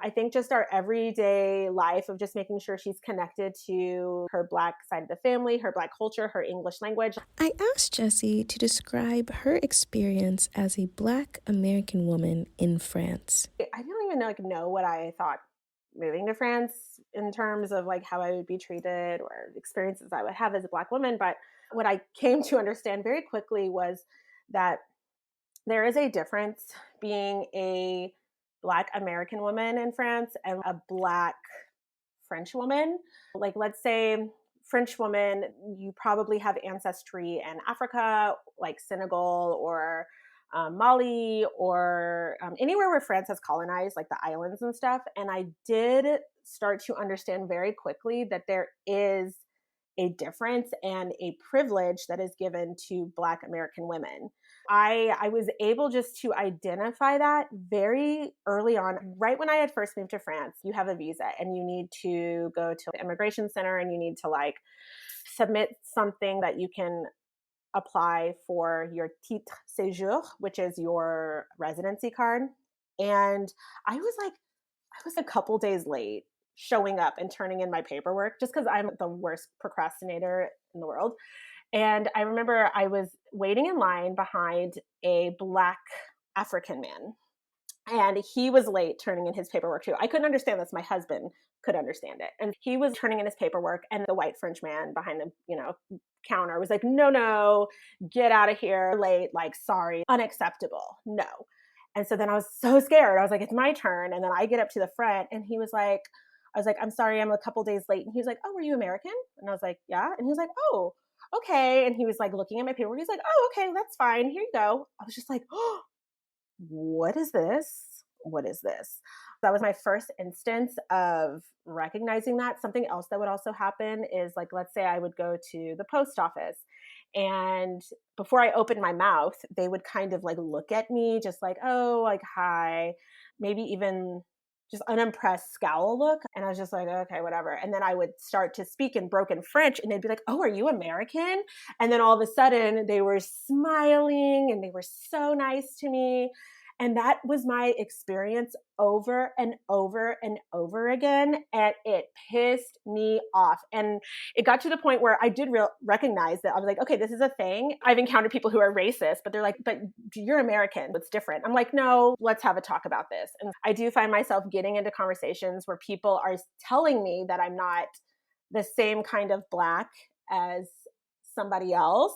I think just our everyday life of just making sure she's connected to her Black side of the family, her Black culture, her English language. I asked Jessi to describe her experience as a Black American woman in France. I don't even know what I thought moving to France in terms of like how I would be treated or experiences I would have as a Black woman. But what I came to understand very quickly was that there is a difference being a Black American woman in France and a Black French woman. Like, let's say French woman, you probably have ancestry in Africa, like Senegal or Mali, or anywhere where France has colonized, like the islands and stuff. And I did start to understand very quickly that there is a difference and a privilege that is given to Black American women. I was able just to identify that very early on. Right when I had first moved to France, you have a visa and you need to go to the immigration center and you need to like submit something that you can apply for your titre séjour, which is your residency card. And I was a couple days late showing up and turning in my paperwork just because I'm the worst procrastinator in the world. And I remember I was waiting in line behind a Black African man. And he was late turning in his paperwork too. I couldn't understand this. My husband could understand it. And he was turning in his paperwork, and the white French man behind the, counter was like, no, get out of here, late, like, sorry, unacceptable, no. And so then I was so scared. I was like, it's my turn. And then I get up to the front and I was like, I'm sorry, I'm a couple days late. And he was like, oh, were you American? And I was like, yeah. And he was like, oh, okay. And he was like looking at my paperwork. He's like, oh, okay, that's fine. Here you go. I was just like, oh, what is this? What is this? That was my first instance of recognizing that. Something else that would also happen is, like, let's say I would go to the post office, and before I opened my mouth, they would kind of like look at me just like, oh, like, hi, maybe even just unimpressed scowl look. And I was just like, okay, whatever. And then I would start to speak in broken French and they'd be like, oh, are you American? And then all of a sudden they were smiling and they were so nice to me. And that was my experience over and over and over again. And it pissed me off. And it got to the point where I did recognize that I was like, okay, this is a thing. I've encountered people who are racist, but they're like, but you're American. It's different. I'm like, no, let's have a talk about this. And I do find myself getting into conversations where people are telling me that I'm not the same kind of Black as somebody else.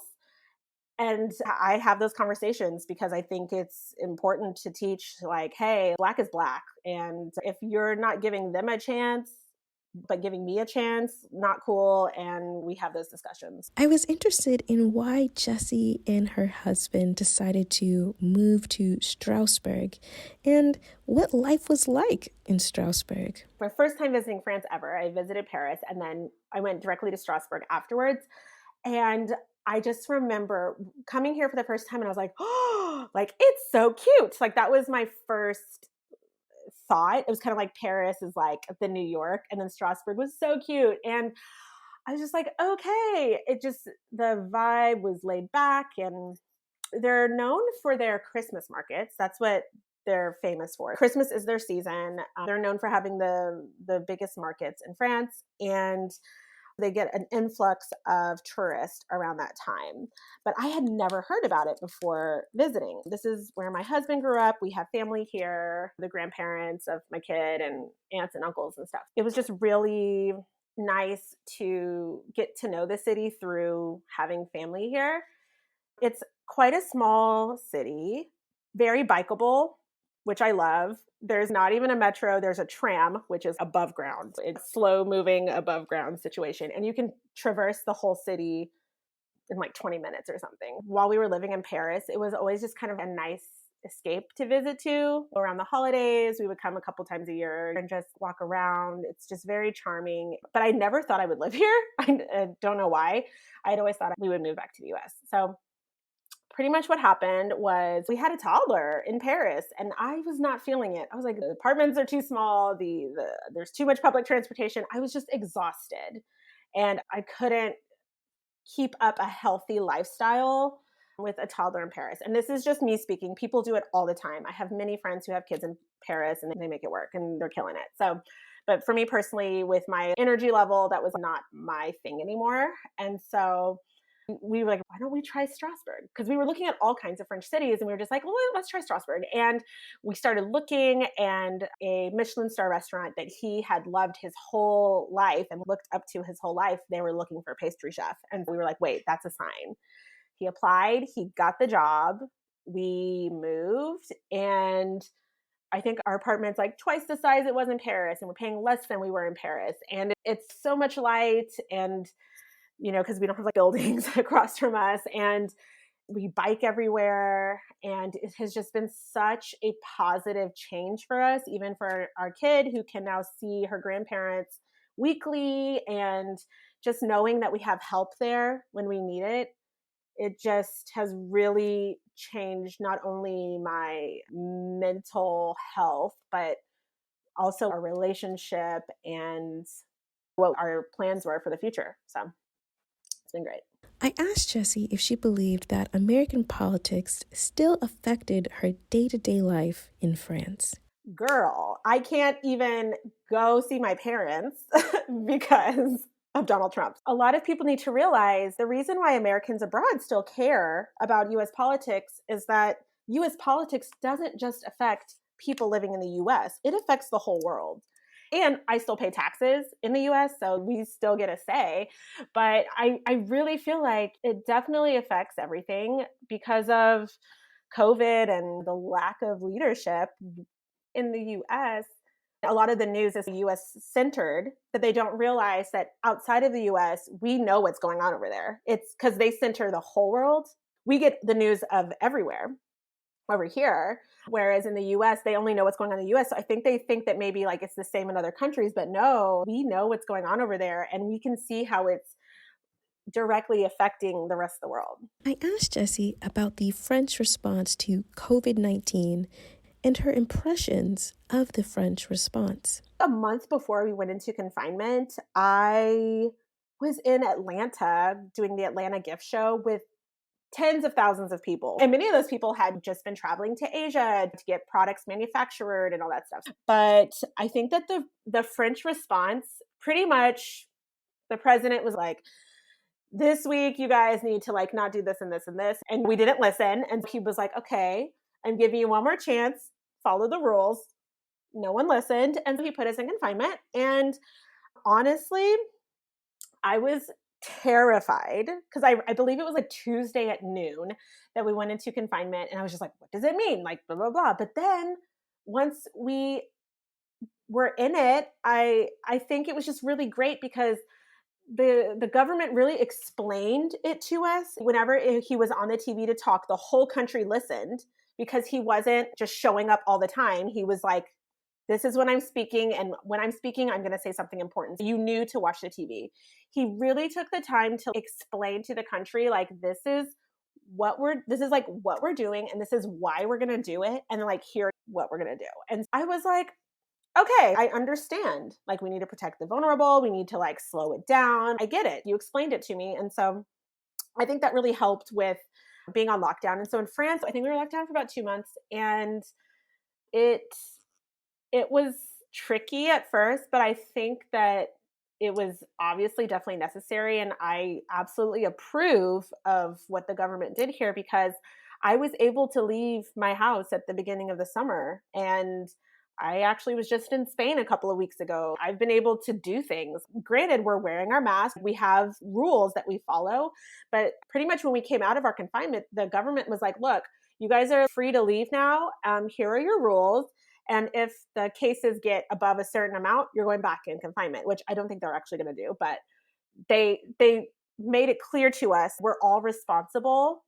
And I have those conversations because I think it's important to teach, like, hey, Black is Black. And if you're not giving them a chance, but giving me a chance, not cool. And we have those discussions. I was interested in why Jessi and her husband decided to move to Strasbourg and what life was like in Strasbourg. My first time visiting France ever, I visited Paris, and then I went directly to Strasbourg afterwards. And I just remember coming here for the first time and I was like, oh, like, it's so cute. Like, that was my first thought. It was kind of like Paris is like the New York, and then Strasbourg was so cute. And I was just like, okay, the vibe was laid back, and they're known for their Christmas markets. That's what they're famous for. Christmas is their season. They're known for having the biggest markets in France, and they get an influx of tourists around that time. But I had never heard about it before visiting. This is where my husband grew up. We have family here, the grandparents of my kid and aunts and uncles and stuff. It was just really nice to get to know the city through having family here. It's quite a small city, very bikeable, which I love. There's not even a metro. There's a tram, which is above ground. It's slow moving above ground situation. And you can traverse the whole city in like 20 minutes or something. While we were living in Paris, it was always just kind of a nice escape to visit to. Around the holidays, we would come a couple times a year and just walk around. It's just very charming. But I never thought I would live here. I don't know why. I'd always thought we would move back to the US. So pretty much what happened was we had a toddler in Paris and I was not feeling it. I was like, the apartments are too small. There's too much public transportation. I was just exhausted and I couldn't keep up a healthy lifestyle with a toddler in Paris. And this is just me speaking. People do it all the time. I have many friends who have kids in Paris and they make it work and they're killing it. So, but for me personally, with my energy level, that was not my thing anymore. And so we were like, why don't we try Strasbourg? Because we were looking at all kinds of French cities and we were just like, well, let's try Strasbourg. And we started looking, and a Michelin star restaurant that he had loved his whole life and looked up to his whole life, they were looking for a pastry chef. And we were like, wait, that's a sign. He applied, he got the job, we moved, and I think our apartment's like twice the size it was in Paris, and we're paying less than we were in Paris. And it's so much light, and because we don't have like buildings across from us, and we bike everywhere. And it has just been such a positive change for us, even for our kid who can now see her grandparents weekly, and just knowing that we have help there when we need it. It just has really changed not only my mental health, but also our relationship and what our plans were for the future. So it's been great. I asked Jessi if she believed that American politics still affected her day-to-day life in France. Girl, I can't even go see my parents because of Donald Trump. A lot of people need to realize the reason why Americans abroad still care about US politics is that US politics doesn't just affect people living in the US, it affects the whole world. And I still pay taxes in the US, so we still get a say. But I really feel like it definitely affects everything because of COVID and the lack of leadership in the US. A lot of the news is US centered, that they don't realize that outside of the US, we know what's going on over there. It's because they center the whole world. We get the news of everywhere over here. Whereas in the US, they only know what's going on in the US. So I think they think that maybe like it's the same in other countries, but no, we know what's going on over there and we can see how it's directly affecting the rest of the world. I asked Jessi about the French response to COVID-19 and her impressions of the French response. A month before we went into confinement, I was in Atlanta doing the Atlanta gift show with tens of thousands of people. And many of those people had just been traveling to Asia to get products manufactured and all that stuff. But I think that the French response, pretty much the president was like, this week you guys need to like not do this and this and this. And we didn't listen. And he was like, okay, I'm giving you one more chance. Follow the rules. No one listened. And so he put us in confinement. And honestly, I was terrified because I believe it was a Tuesday at noon that we went into confinement. And I was just like, what does it mean? Like, blah, blah, blah. But then once we were in it, I think it was just really great because the government really explained it to us. Whenever he was on the TV to talk, the whole country listened because he wasn't just showing up all the time. He was like, this is when I'm speaking, and when I'm speaking, I'm going to say something important. You knew to watch the TV. He really took the time to explain to the country, like, this is what we're doing, and this is why we're going to do it, and like, here's what we're going to do. And I was like, okay, I understand. Like, we need to protect the vulnerable. We need to like slow it down. I get it. You explained it to me. And so I think that really helped with being on lockdown. And so in France, I think we were locked down for about 2 months, and it was tricky at first, but I think that it was obviously definitely necessary. And I absolutely approve of what the government did here because I was able to leave my house at the beginning of the summer. And I actually was just in Spain a couple of weeks ago. I've been able to do things. Granted, we're wearing our mask. We have rules that we follow. But pretty much when we came out of our confinement, the government was like, look, you guys are free to leave now. Here are your rules. And if the cases get above a certain amount, you're going back in confinement, which I don't think they're actually going to do. But they made it clear to us we're all responsible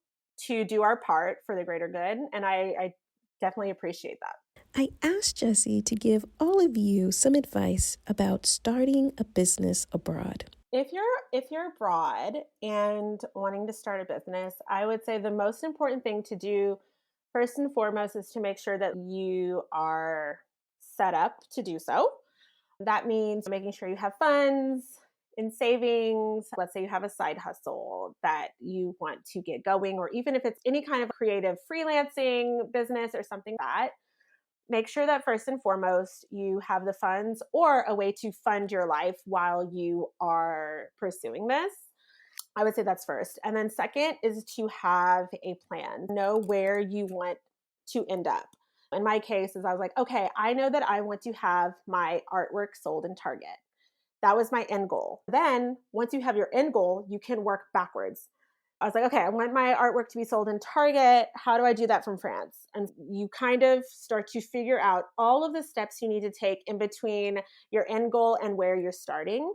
to do our part for the greater good. And I definitely appreciate that. I asked Jessi to give all of you some advice about starting a business abroad. If you're abroad and wanting to start a business, I would say the most important thing to do first and foremost is to make sure that you are set up to do so. That means making sure you have funds in savings. Let's say you have a side hustle that you want to get going, or even if it's any kind of creative freelancing business or something like that, make sure that first and foremost you have the funds or a way to fund your life while you are pursuing this. I would say that's first. And then second is to have a plan, know where you want to end up. In my case, is I was like, okay, I know that I want to have my artwork sold in Target. That was my end goal. Then once you have your end goal, you can work backwards. I was like, okay, I want my artwork to be sold in Target. How do I do that from France? And you kind of start to figure out all of the steps you need to take in between your end goal and where you're starting.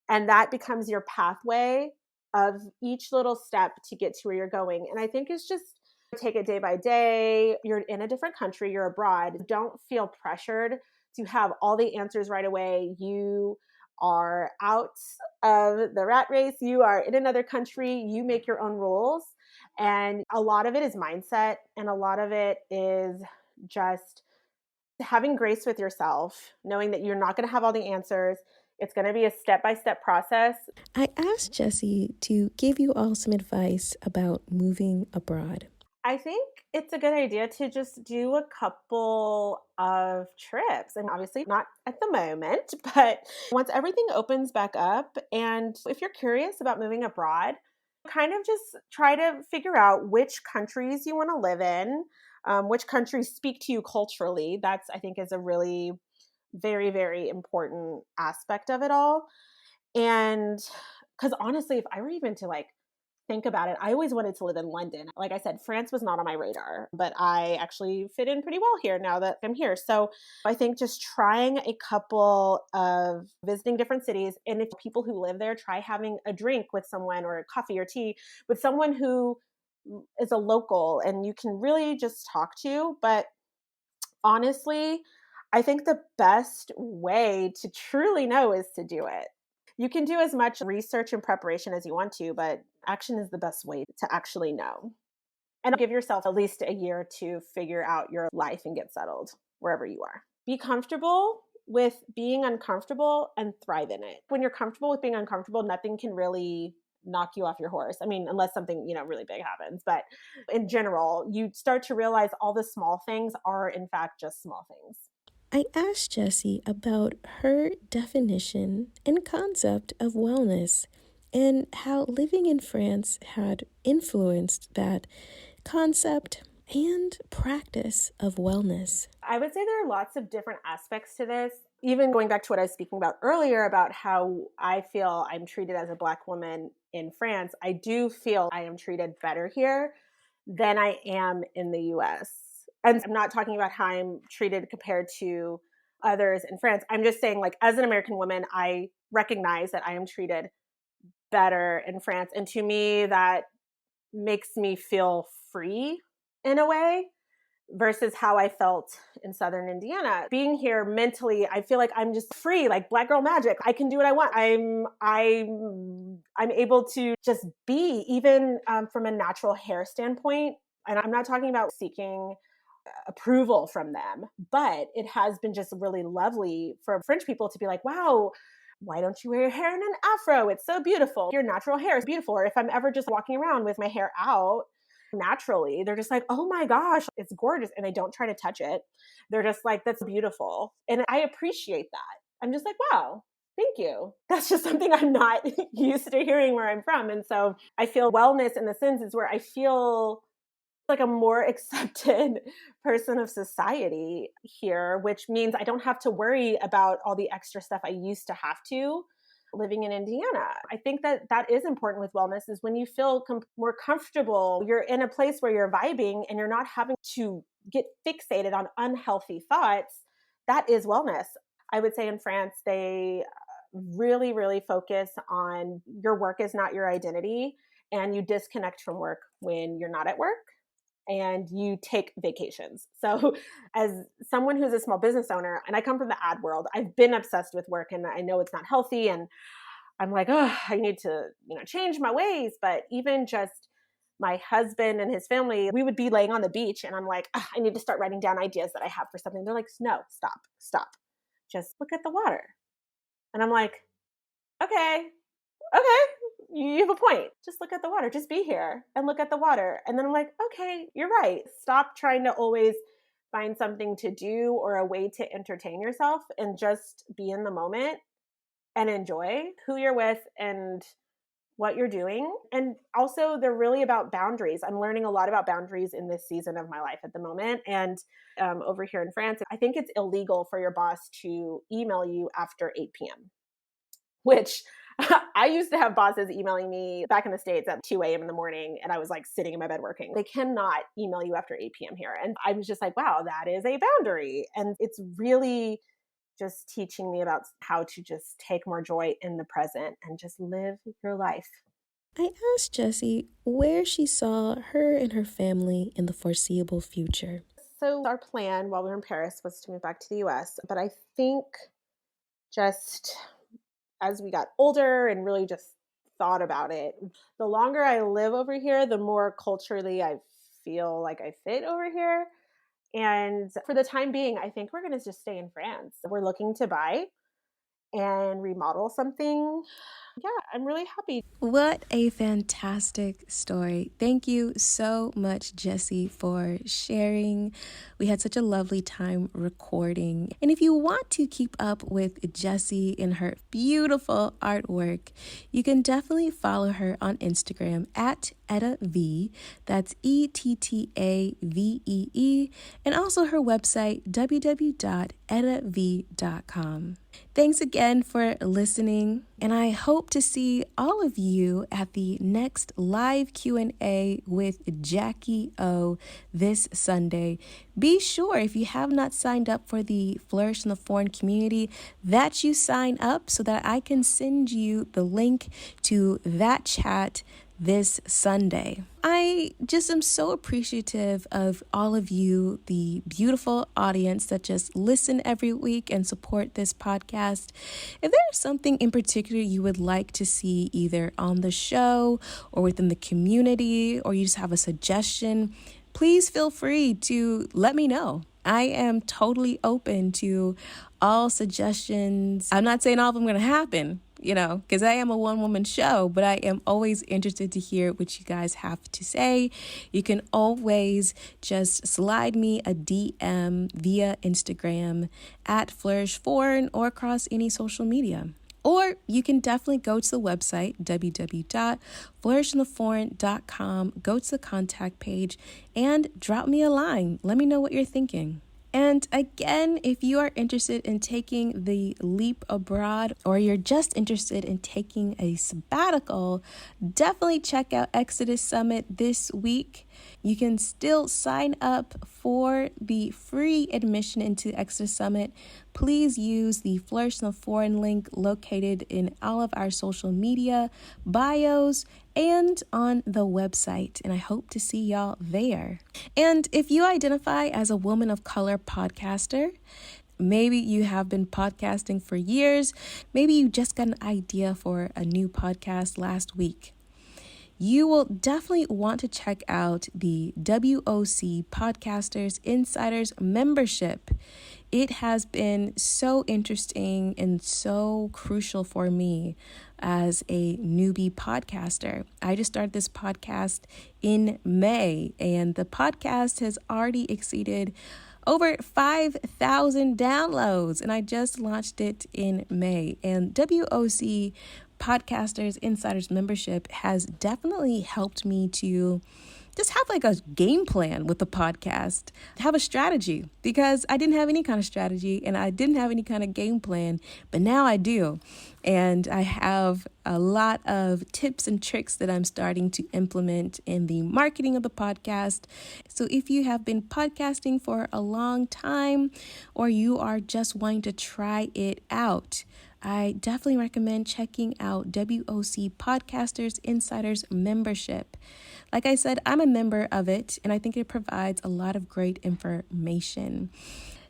And that becomes your pathway of each little step to get to where you're going. And I think it's just take it day by day. You're in a different country, you're abroad. Don't feel pressured to have all the answers right away. You are out of the rat race. You are in another country. You make your own rules. And a lot of it is mindset. And a lot of it is just having grace with yourself, knowing that you're not going to have all the answers. It's going to be a step-by-step process. I asked Jessi to give you all some advice about moving abroad. I think it's a good idea to just do a couple of trips. And obviously not at the moment, but once everything opens back up, and if you're curious about moving abroad, kind of just try to figure out which countries you want to live in, which countries speak to you culturally. That's, I think, is a really very, very important aspect of it all. And because honestly, if I were even to like think about it, I always wanted to live in London. Like I said, France was not on my radar, but I actually fit in pretty well here now that I'm here. So I think just trying a couple of visiting different cities, and if people who live there, try having a drink with someone or coffee or tea with someone who is a local and you can really just talk to. But honestly, I think the best way to truly know is to do it. You can do as much research and preparation as you want to, but action is the best way to actually know. And give yourself at least a year to figure out your life and get settled wherever you are. Be comfortable with being uncomfortable and thrive in it. When you're comfortable with being uncomfortable, nothing can really knock you off your horse. I mean, unless something, really big happens. But in general, you start to realize all the small things are, in fact, just small things. I asked Jessi about her definition and concept of wellness and how living in France had influenced that concept and practice of wellness. I would say there are lots of different aspects to this. Even going back to what I was speaking about earlier about how I feel I'm treated as a Black woman in France, I do feel I am treated better here than I am in the US. And I'm not talking about how I'm treated compared to others in France. I'm just saying, like, as an American woman, I recognize that I am treated better in France. And to me, that makes me feel free in a way versus how I felt in Southern Indiana. Being here mentally, I feel like I'm just free, like Black girl magic. I can do what I want. I'm able to just be, even from a natural hair standpoint. And I'm not talking about seeking approval from them, but it has been just really lovely for French people to be like, wow, why don't you wear your hair in an afro? It's so beautiful. Your natural hair is beautiful. Or if I'm ever just walking around with my hair out naturally, they're just like, oh my gosh, it's gorgeous. And they don't try to touch it. They're just like, that's beautiful. And I appreciate that. I'm just like, wow, thank you. That's just something I'm not used to hearing where I'm from. And so I feel wellness in the sense is where I feel like a more accepted person of society here, which means I don't have to worry about all the extra stuff I used to have to living in Indiana. I think that that is important with wellness is when you feel more comfortable, you're in a place where you're vibing and you're not having to get fixated on unhealthy thoughts. That is wellness. I would say in France, they really, really focus on your work is not your identity, and you disconnect from work when you're not at work, and you take vacations. So as someone who's a small business owner, and I come from the ad world, I've been obsessed with work and I know it's not healthy. And I'm like, oh, I need to, change my ways. But even just my husband and his family, we would be laying on the beach and I'm like, oh, I need to start writing down ideas that I have for something. They're like, no, stop. Just look at the water. And I'm like, okay, you have a point. Just look at the water. Just be here and look at the water. And then I'm like, okay, you're right. Stop trying to always find something to do or a way to entertain yourself and just be in the moment and enjoy who you're with and what you're doing. And also, they're really about boundaries. I'm learning a lot about boundaries in this season of my life at the moment. And over here in France, I think it's illegal for your boss to email you after 8 p.m., which I used to have bosses emailing me back in the States at 2 a.m. in the morning, and I was like sitting in my bed working. They cannot email you after 8 p.m. here. And I was just like, wow, that is a boundary. And it's really just teaching me about how to just take more joy in the present and just live your life. I asked Jessi where she saw her and her family in the foreseeable future. So our plan while we were in Paris was to move back to the US. But I think just as we got older and really just thought about it, the longer I live over here, the more culturally I feel like I fit over here. And for the time being, I think we're going to just stay in France. We're looking to buy and remodel something. Yeah, I'm really happy. What a fantastic story. Thank you so much, Jessi, for sharing. We had such a lovely time recording. And if you want to keep up with Jessi and her beautiful artwork, you can definitely follow her on Instagram at EttaVee. That's EttaVee. And also her website, www.ettavee.com. Thanks again for listening, and I hope to see all of you at the next live Q&A with Jackie O this Sunday. Be sure, if you have not signed up for the Flourish in the Foreign community, that you sign up so that I can send you the link to that chat this Sunday. I just am so appreciative of all of you, the beautiful audience that just listen every week and support this podcast. If there's something in particular you would like to see either on the show or within the community, or you just have a suggestion, please feel free to let me know. I am totally open to all suggestions. I'm not saying all of them are going to happen, because I am a one-woman show, but I am always interested to hear what you guys have to say. You can always just slide me a DM via Instagram at Flourish Foreign or across any social media. Or you can definitely go to the website, www.flourishintheforeign.com, go to the contact page, and drop me a line. Let me know what you're thinking. And again, if you are interested in taking the leap abroad, or you're just interested in taking a sabbatical, definitely check out Exodus Summit this week. You can still sign up for the free admission into Exodus Summit. Please use the Flourish in the Foreign link located in all of our social media bios and on the website. And I hope to see y'all there. And if you identify as a woman of color podcaster, maybe you have been podcasting for years, maybe you just got an idea for a new podcast last week, you will definitely want to check out the WOC Podcasters Insiders membership. It has been so interesting and so crucial for me as a newbie podcaster. I just started this podcast in May, and the podcast has already exceeded over 5,000 downloads, and I just launched it in May. And WOC Podcasters Insiders membership has definitely helped me to just have like a game plan with the podcast, have a strategy, because I didn't have any kind of strategy and I didn't have any kind of game plan, but now I do. And I have a lot of tips and tricks that I'm starting to implement in the marketing of the podcast. So if you have been podcasting for a long time, or you are just wanting to try it out, I definitely recommend checking out WOC Podcasters Insiders membership. Like I said, I'm a member of it, and I think it provides a lot of great information.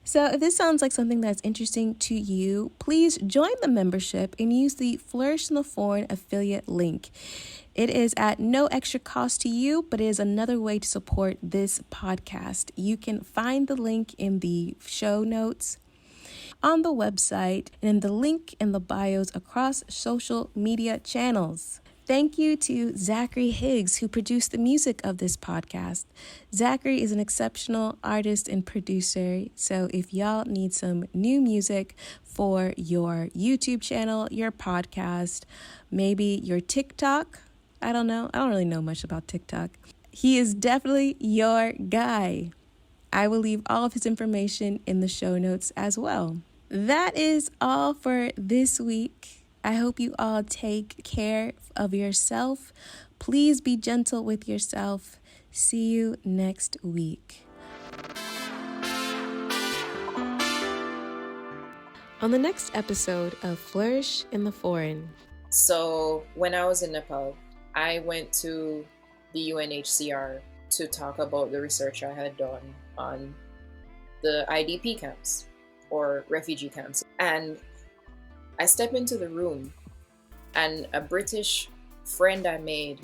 So if this sounds like something that's interesting to you, please join the membership and use the Flourish in the Foreign affiliate link. It is at no extra cost to you, but it is another way to support this podcast. You can find the link in the show notes, on the website, and in the link in the bios across social media channels. Thank you to Zachary Higgs, who produced the music of this podcast. Zachary is an exceptional artist and producer, so if y'all need some new music for your YouTube channel, your podcast, maybe your TikTok, I don't know. I don't really know much about TikTok. He is definitely your guy. I will leave all of his information in the show notes as well. That is all for this week. I hope you all take care of yourself. Please be gentle with yourself. See you next week. On the next episode of Flourish in the Foreign. So when I was in Nepal, I went to the UNHCR to talk about the research I had done on the IDP camps, or refugee camps. And I step into the room, and a British friend I made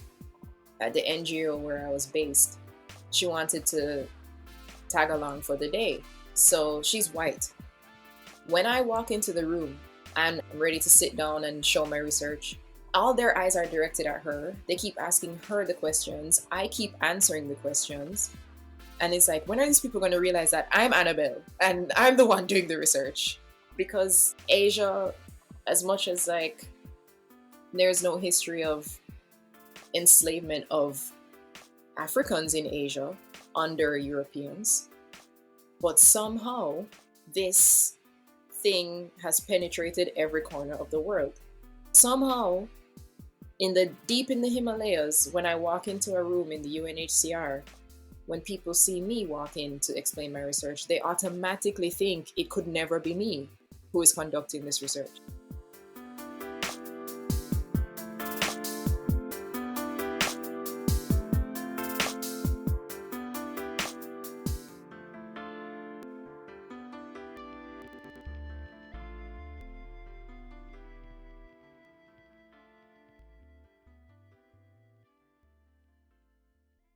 at the NGO where I was based, she wanted to tag along for the day. So she's white. When I walk into the room and I'm ready to sit down and show my research, all their eyes are directed at her. They keep asking her the questions. I keep answering the questions. And it's like, when are these people going to realize that I'm Annabelle and I'm the one doing the research? Because Asia, as much as like there's no history of enslavement of Africans in Asia under Europeans, but somehow this thing has penetrated every corner of the world. Somehow, deep in the Himalayas, when I walk into a room in the UNHCR, when people see me walk in to explain my research, they automatically think it could never be me who is conducting this research.